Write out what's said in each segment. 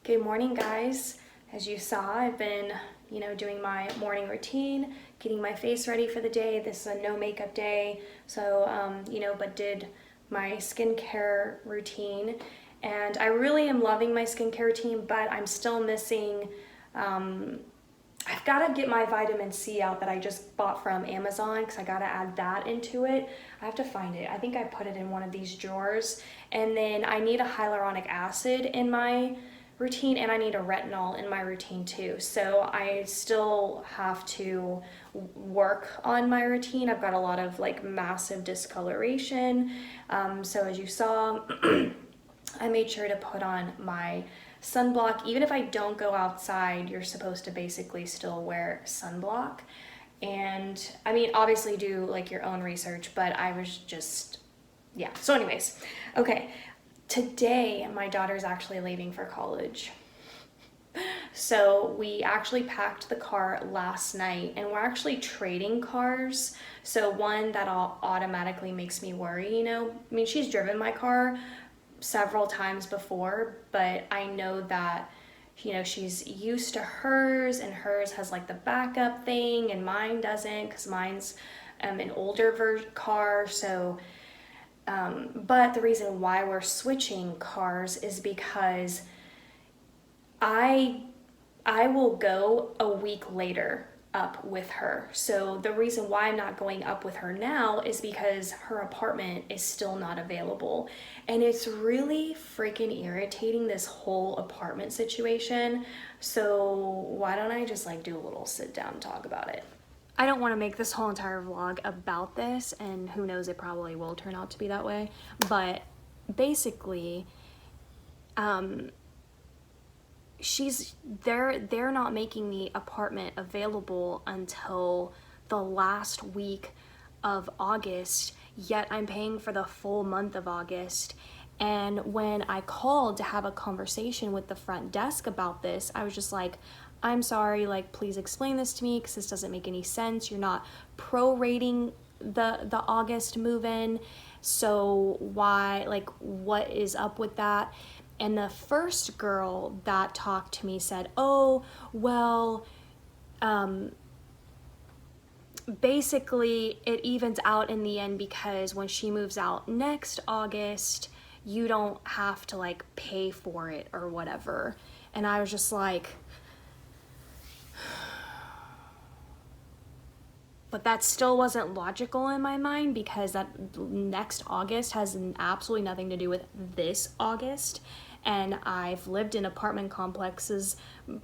Good morning, guys. As you saw, I've been, doing my morning routine, getting my face ready for the day. This is a no makeup day, so, but did my skincare routine. And I really am loving my skincare routine, but I'm still missing, I've got to get my vitamin C out that I just bought from Amazon because I got to add that into it. I have to find it. I think I put it in one of these drawers. And then I need a hyaluronic acid in my routine, and I need a retinol in my routine too. So I still have to work on my routine. I've got a lot of massive discoloration. So as you saw, I made sure to put on my sunblock. Even if I don't go outside, you're supposed to basically still wear sunblock. And I mean, obviously do your own research, but I was just, yeah. So anyways, okay. Today, my daughter's actually leaving for college. So we actually packed the car last night, and we're actually trading cars. So one that automatically makes me worry, I mean, she's driven my car several times before, but I know that, she's used to hers, and hers has the backup thing, and mine doesn't, because mine's an older car. So but the reason why we're switching cars is because I will go a week later up with her. So the reason why I'm not going up with her now is because her apartment is still not available. And it's really freaking irritating, this whole apartment situation. So why don't I just do a little sit down and talk about it? I don't want to make this whole entire vlog about this, and who knows, it probably will turn out to be that way. But basically, they're not making the apartment available until the last week of August, yet I'm paying for the full month of August. And when I called to have a conversation with the front desk about this, I was just like, I'm sorry, please explain this to me, because this doesn't make any sense. You're not prorating the August move-in, so why, what is up with that? And the first girl that talked to me said, oh, well, basically it evens out in the end, because when she moves out next August, you don't have to pay for it or whatever. And I was just like, but that still wasn't logical in my mind, because that next August has absolutely nothing to do with this August. And I've lived in apartment complexes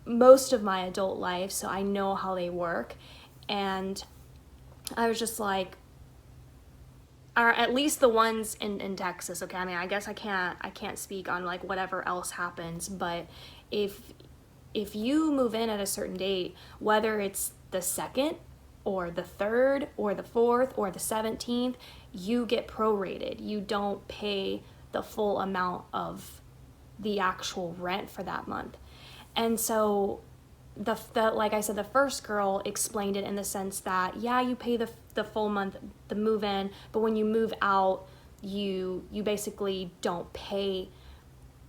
most of my adult life, so I know how they work. And I was just like, or at least the ones in Texas, okay? I mean, I guess I can't speak on whatever else happens, but if you move in at a certain date, whether it's the 2nd or the 3rd or the 4th or the 17th, you get prorated. You don't pay the full amount of the actual rent for that month. And so the like I said, the first girl explained it in the sense that, yeah, you pay the full month, the move in, but when you move out, you basically don't pay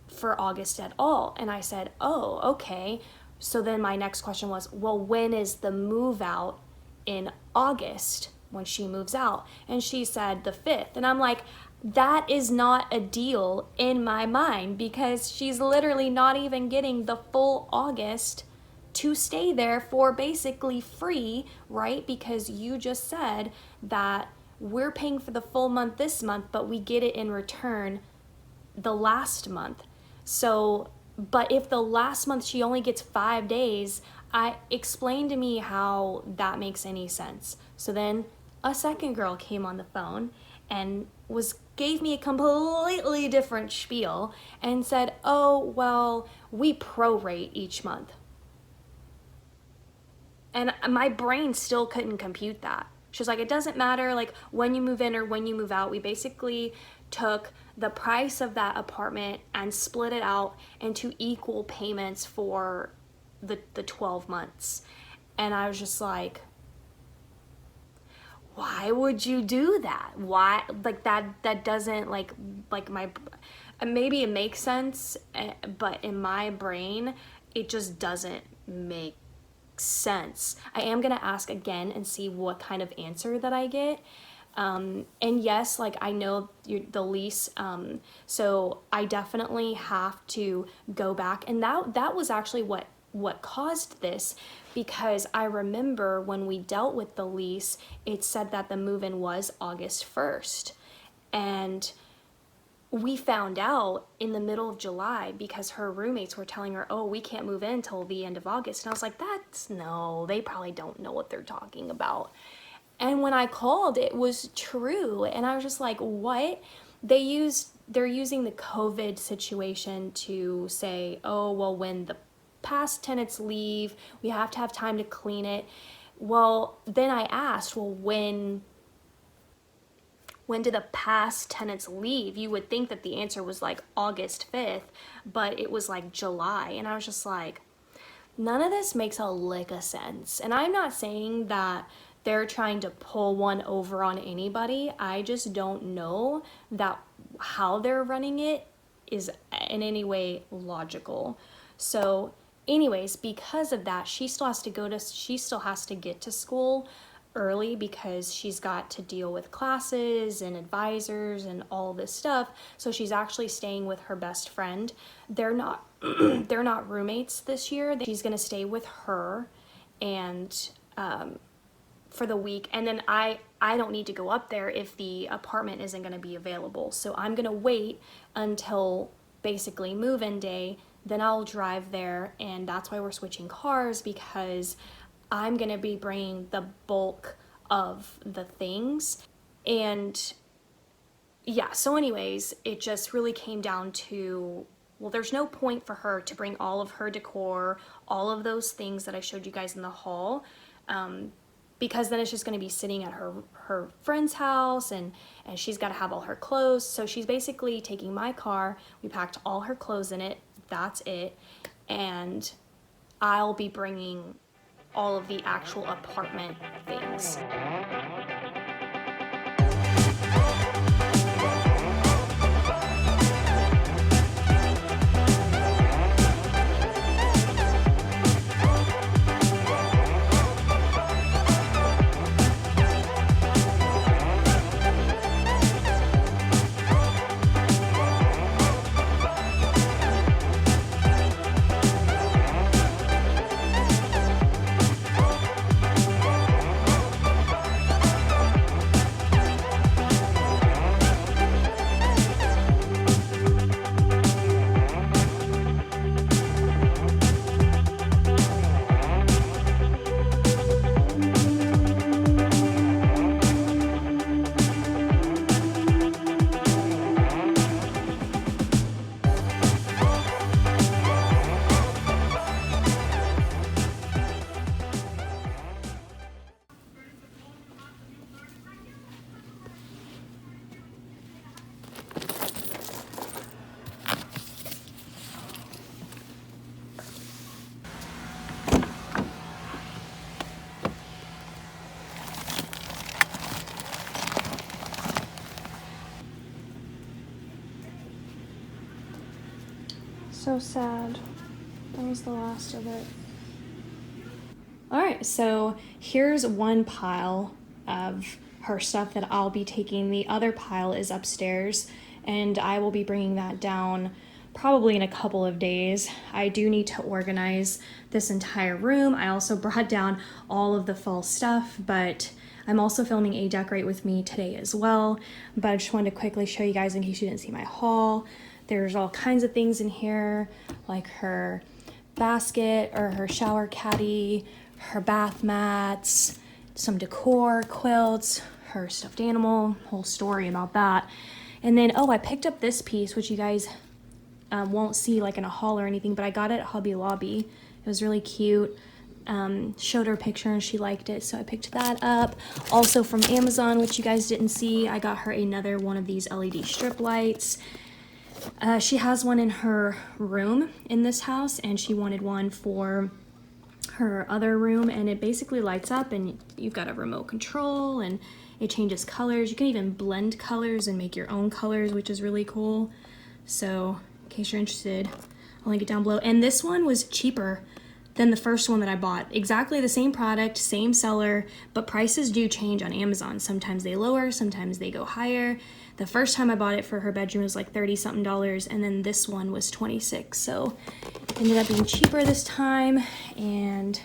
for August at all. And I said, oh, okay. So then my next question was, well, when is the move out in August when she moves out? And she said the 5th. And I'm like, that is not a deal in my mind, because she's literally not even getting the full August to stay there for basically free, right? Because you just said that we're paying for the full month this month, but we get it in return the last month. So, but if the last month she only gets 5 days, explain to me how that makes any sense. So then a second girl came on the phone and gave me a completely different spiel and said, oh, well, we prorate each month. And my brain still couldn't compute that. She was like, it doesn't matter when you move in or when you move out. We basically took the price of that apartment and split it out into equal payments for the 12 months. And I was just like, why would you do that? Why, that doesn't my, maybe it makes sense, but in my brain, it just doesn't make sense. I am gonna ask again and see what kind of answer that I get. And yes, like I know the lease, so I definitely have to go back, and that was actually what caused this, because I remember when we dealt with the lease, it said that the move-in was August 1st, and we found out in the middle of July because her roommates were telling her, oh, we can't move in until the end of August. And I was like, no, they probably don't know what they're talking about. And when I called, it was true. And I was just like, what? They're using the COVID situation to say, oh, well, when the past tenants leave, we have to have time to clean it. Well, then I asked, well, when did the past tenants leave? You would think that the answer was like August 5th, but it was like July. And I was just like, none of this makes a lick of sense. And I'm not saying that they're trying to pull one over on anybody. I just don't know that how they're running it is in any way logical. So anyways, because of that, she still has to get to school early because she's got to deal with classes and advisors and all this stuff. So she's actually staying with her best friend. They're not they're not roommates this year. She's gonna stay with her and for the week, and then I don't need to go up there if the apartment isn't gonna be available. So I'm gonna wait until basically move-in day, then I'll drive there, and that's why we're switching cars, because I'm gonna be bringing the bulk of the things. And yeah, so anyways, it just really came down to, well, there's no point for her to bring all of her decor, all of those things that I showed you guys in the haul, because then it's just gonna be sitting at her friend's house, and she's gotta have all her clothes. So she's basically taking my car, we packed all her clothes in it, that's it, and I'll be bringing all of the actual apartment things. So sad. That was the last of it. Alright, so here's one pile of her stuff that I'll be taking. The other pile is upstairs, and I will be bringing that down probably in a couple of days. I do need to organize this entire room. I also brought down all of the fall stuff, but I'm also filming a Decorate With Me today as well. But I just wanted to quickly show you guys in case you didn't see my haul. There's all kinds of things in here, like her basket or her shower caddy, her bath mats, some decor, quilts, her stuffed animal, whole story about that. And then, oh, I picked up this piece, which you guys won't see like in a haul or anything, but I got it at Hobby Lobby. It was really cute. Showed her a picture and she liked it, so I picked that up. Also from Amazon, which you guys didn't see, I got her another one of these LED strip lights. She has one in her room in this house, and she wanted one for her other room, and it basically lights up, and you've got a remote control, and it changes colors. You can even blend colors and make your own colors, which is really cool. So in case you're interested, I'll link it down below. And this one was cheaper than the first one that I bought. Exactly the same product, same seller, but prices do change on Amazon. Sometimes they lower, sometimes they go higher. The first time I bought it for her bedroom was like $30 something, and then this one was $26. So it ended up being cheaper this time. And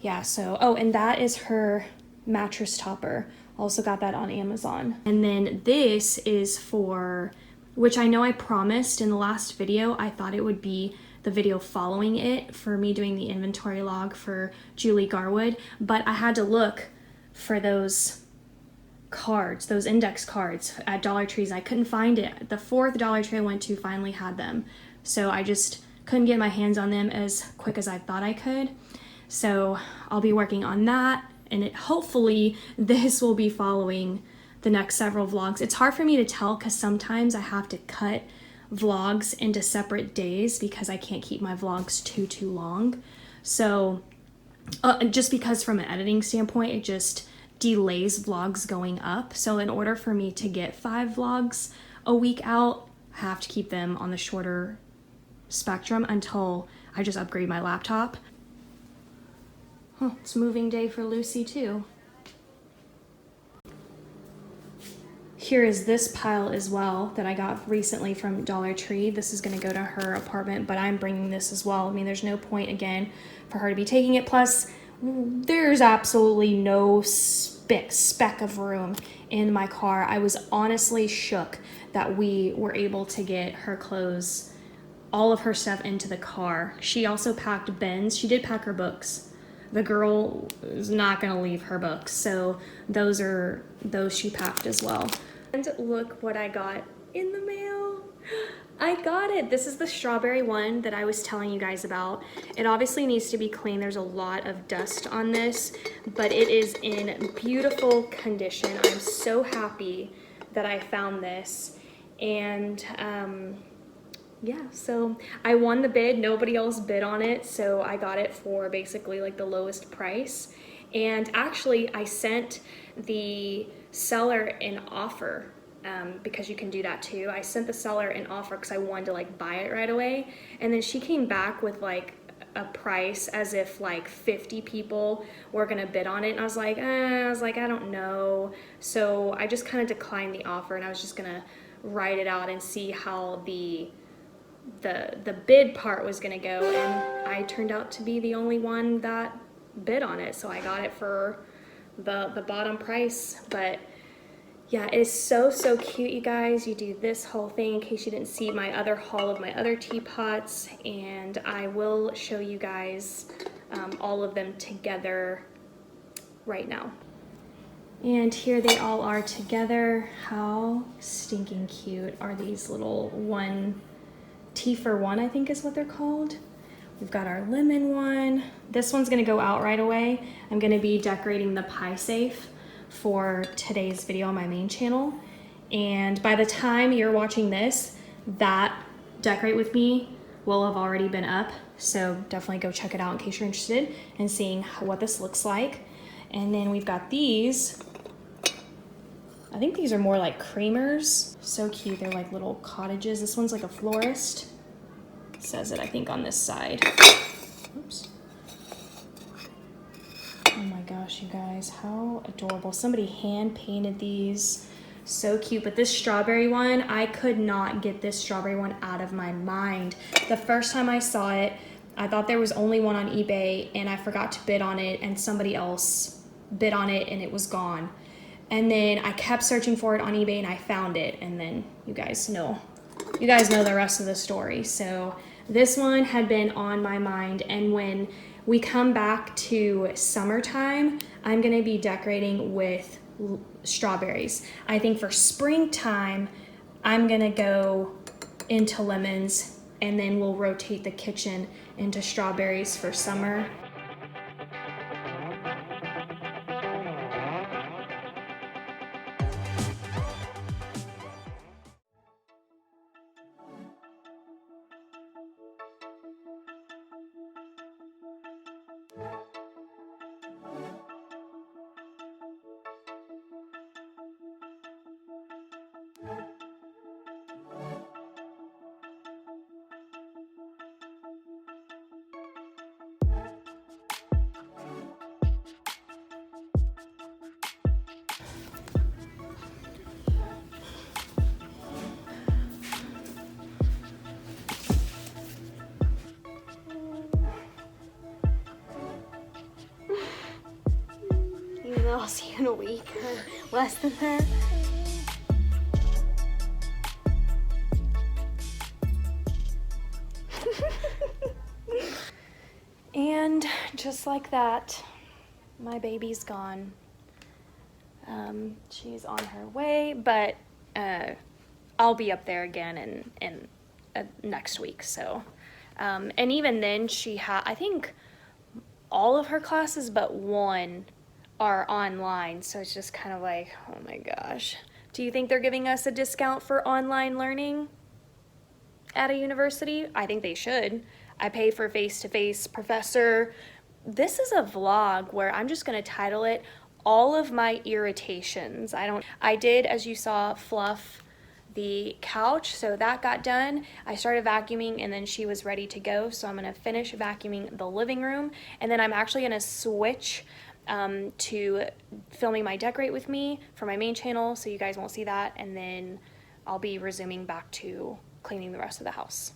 yeah, so, oh, and that is her mattress topper. Also got that on Amazon. And then this is for, which I know I promised in the last video, I thought it would be the video following it for me doing the inventory log for Julie Garwood, but I had to look for those cards, those index cards at Dollar Trees. I couldn't find it. The fourth Dollar Tree I went to finally had them, so I just couldn't get my hands on them as quick as I thought I could. So I'll be working on that, and hopefully this will be following the next several vlogs. It's hard for me to tell because sometimes I have to cut vlogs into separate days because I can't keep my vlogs too long. So just because from an editing standpoint, it just delays vlogs going up. So in order for me to get 5 vlogs a week out, I have to keep them on the shorter spectrum until I just upgrade my laptop. It's moving day for Lucy too. Here is this pile as well that I got recently from Dollar Tree. This is gonna go to her apartment, but I'm bringing this as well. I mean, there's no point, again, for her to be taking it. Plus, there's absolutely no speck of room in my car. I was honestly shook that we were able to get her clothes, all of her stuff into the car. She also packed Ben's. She did pack her books. The girl is not gonna leave her books, so those she packed as well. And look what I got in the mail. I got it. This is the strawberry one that I was telling you guys about. It obviously needs to be clean. There's a lot of dust on this, but it is in beautiful condition. I'm so happy that I found this. And yeah, so I won the bid. Nobody else bid on it, so I got it for basically like the lowest price. And actually I sent the seller an offer, because you can do that too. I sent the seller an offer because I wanted to like buy it right away, and then she came back with like a price as if like 50 people were gonna bid on it, and I was like I don't know. So I just kind of declined the offer, and I was just gonna write it out and see how the bid part was gonna go, and I turned out to be the only one that bid on it, so I got it for the bottom price. But yeah, it is so cute, you guys. You do this whole thing, in case you didn't see my other haul of my other teapots, and I will show you guys all of them together right now. And here they all are together. How stinking cute are these little tea for one, I think is what they're called. We've got our lemon one. This one's gonna go out right away. I'm gonna be decorating the pie safe for today's video on my main channel. And by the time you're watching this, that Decorate With Me will have already been up. So definitely go check it out in case you're interested in seeing what this looks like. And then we've got these. I think these are more like creamers. So cute, they're like little cottages. This one's like a florist. It says it, I think, on this side. Oops. Oh my gosh, you guys, how adorable. Somebody hand painted these. So cute. But this strawberry one, I could not get this strawberry one out of my mind. The first time I saw it, I thought there was only one on eBay, and I forgot to bid on it, and somebody else bid on it and it was gone. And then I kept searching for it on eBay and I found it, and then you guys know the rest of the story. So this one had been on my mind, and when we come back to summertime, I'm gonna be decorating with strawberries. I think for springtime, I'm gonna go into lemons, and then we'll rotate the kitchen into strawberries for summer. I'll see you in a week or less than that. And just like that, my baby's gone. She's on her way, but I'll be up there again in next week. So, and even then, I think all of her classes but one are online. So it's just kind of like, oh my gosh. Do you think they're giving us a discount for online learning at a university? I think they should. I pay for face-to-face professor. This is a vlog where I'm just gonna title it all of my irritations. I did, as you saw, fluff the couch, so that got done. I started vacuuming and then she was ready to go, so I'm gonna finish vacuuming the living room, and then I'm actually gonna switch to filming my Decorate With Me for my main channel, so you guys won't see that, and then I'll be resuming back to cleaning the rest of the house.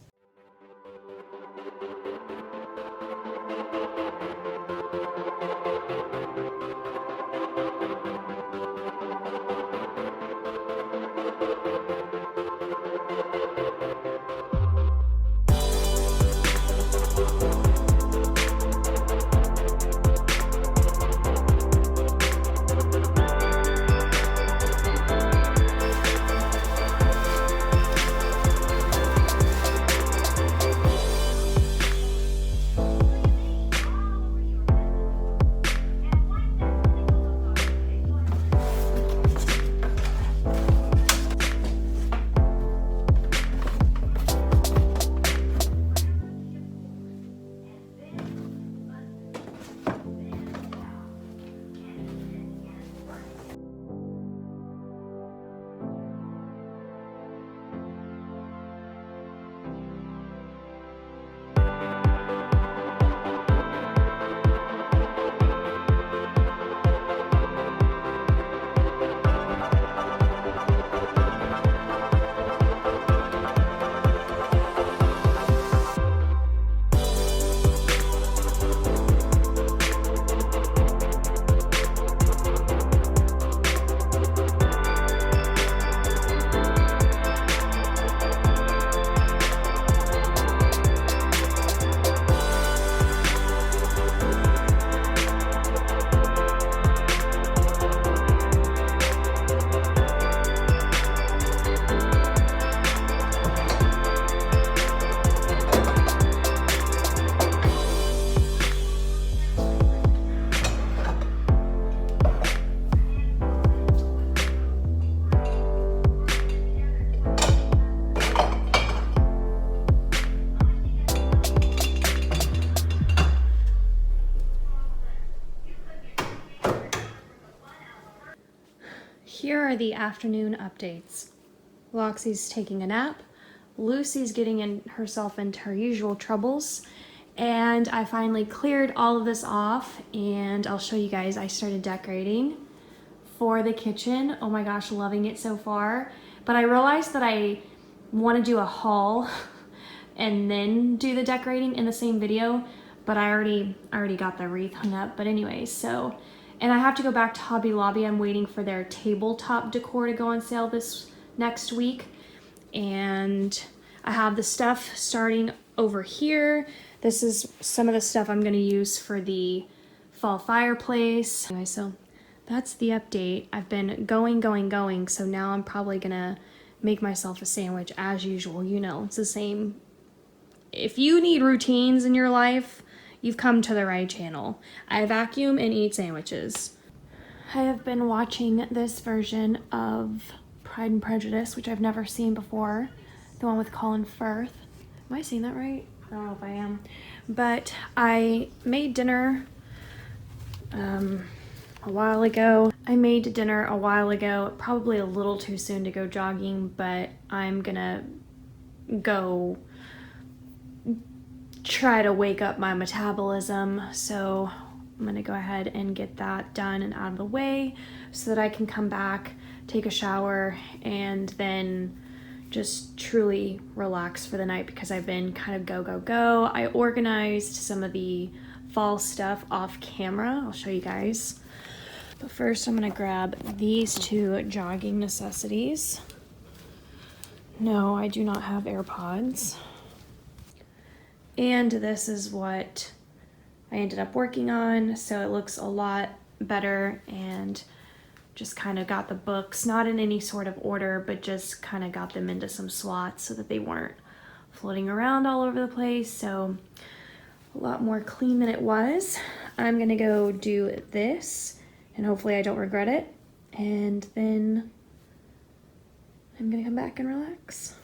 Here are the afternoon updates. Loxie's taking a nap, Lucy's getting herself into her usual troubles, and I finally cleared all of this off, and I'll show you guys. I started decorating for the kitchen. Oh my gosh, loving it so far. But I realized that I want to do a haul and then do the decorating in the same video, but I already got the wreath hung up. But anyways, so, and I have to go back to Hobby Lobby. I'm waiting for their tabletop decor to go on sale this next week. And I have the stuff starting over here. This is some of the stuff I'm gonna use for the fall fireplace. Anyway, so that's the update. I've been going, so now I'm probably gonna make myself a sandwich as usual. You know, it's the same. If you need routines in your life, you've come to the right channel. I vacuum and eat sandwiches. I have been watching this version of Pride and Prejudice, which I've never seen before. The one with Colin Firth. Am I saying that right? I don't know if I am. But I made dinner a while ago. Probably a little too soon to go jogging, but I'm gonna go try to wake up my metabolism. So I'm gonna go ahead and get that done and out of the way so that I can come back, take a shower, and then just truly relax for the night because I've been kind of go. I organized some of the fall stuff off camera. I'll show you guys. But first I'm gonna grab these two jogging necessities. No, I do not have AirPods. And this is what I ended up working on, so it looks a lot better, and just kind of got the books, not in any sort of order, but just kind of got them into some slots so that they weren't floating around all over the place. So a lot more clean than it was. I'm gonna go do this, and hopefully I don't regret it, and then I'm gonna come back and relax.